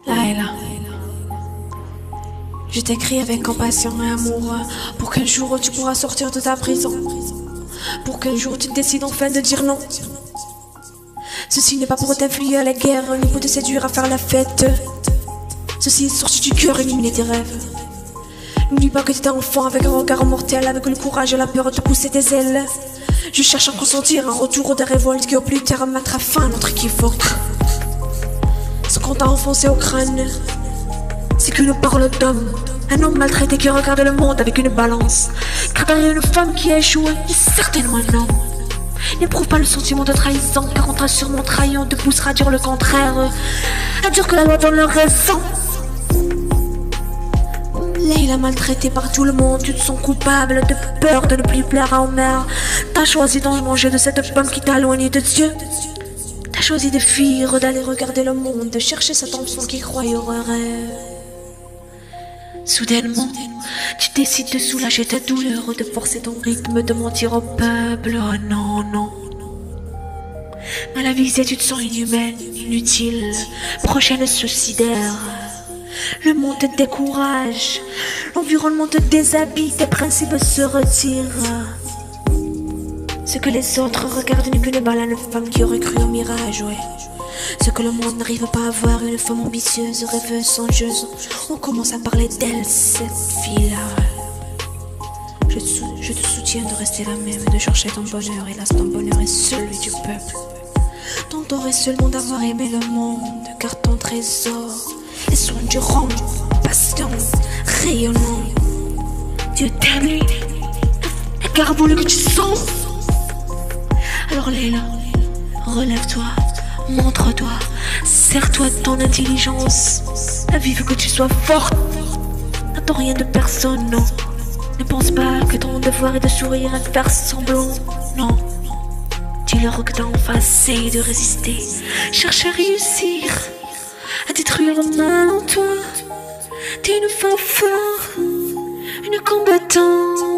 Laila, je t'écris avec compassion et amour pour qu'un jour tu pourras sortir de ta prison, pour qu'un jour tu décides enfin de dire non. Ceci n'est pas pour t'infliger à la guerre, ni pour te séduire à faire la fête. Ceci est sorti du cœur, éliminer tes rêves. N'oublie pas que t'étais enfant avec un regard mortel, avec le courage et la peur de pousser tes ailes. Je cherche à consentir un retour des révoltes qui au plus terme mettra fin à notre équivoque. Ce qu'on t'a enfoncé au crâne, c'est qu'une parole d'homme. Un homme maltraité qui regarde le monde avec une balance. Car derrière une femme qui a échoué, il est certainement un homme. N'éprouve pas le sentiment de trahison, car on t'a sûrement trahi, on te poussera à dire le contraire, à dire que la loi donne leur raison. Laila, maltraitée par tout le monde, tu te sens coupable de peur de ne plus plaire à Omer. T'as choisi d'en manger de cette pomme qui t'a éloigné de Dieu. T'as choisi de fuir, d'aller regarder le monde, de chercher cet enfant qui croyait au rêve. Soudainement, tu décides de soulager ta douleur, de forcer ton rythme, de mentir au peuple. Oh non, non. Mal avisée, tu te sens inhumaine, inutile, prochaine suicidaire. Le monde te décourage, l'environnement te déshabille, tes principes se retirent. Ce que les autres regardent n'est qu'une balle à une femme qui aurait cru au mirage, ouais. Ce que le monde n'arrive pas à voir, une femme ambitieuse, rêveuse, songeuse. On commence à parler d'elle, cette fille-là. Je te soutiens de rester la même, de chercher ton bonheur. Hélas, ton bonheur est celui du peuple. Ton tort est seulement d'avoir aimé le monde, car ton trésor est soin du rang, passion, rayonnant. Dieu t'aime, lui, car voulu que tu sens. Alors Laila, relève-toi. Montre-toi, serre-toi de ton intelligence. La vie veut que tu sois forte. N'attends rien de personne, non. Ne pense pas que ton devoir est de sourire et de faire semblant. Non. Dis-leur que t'as enfin essayé de résister. Cherche à réussir, à détruire le mal en toi. T'es une femme forte, une combattante.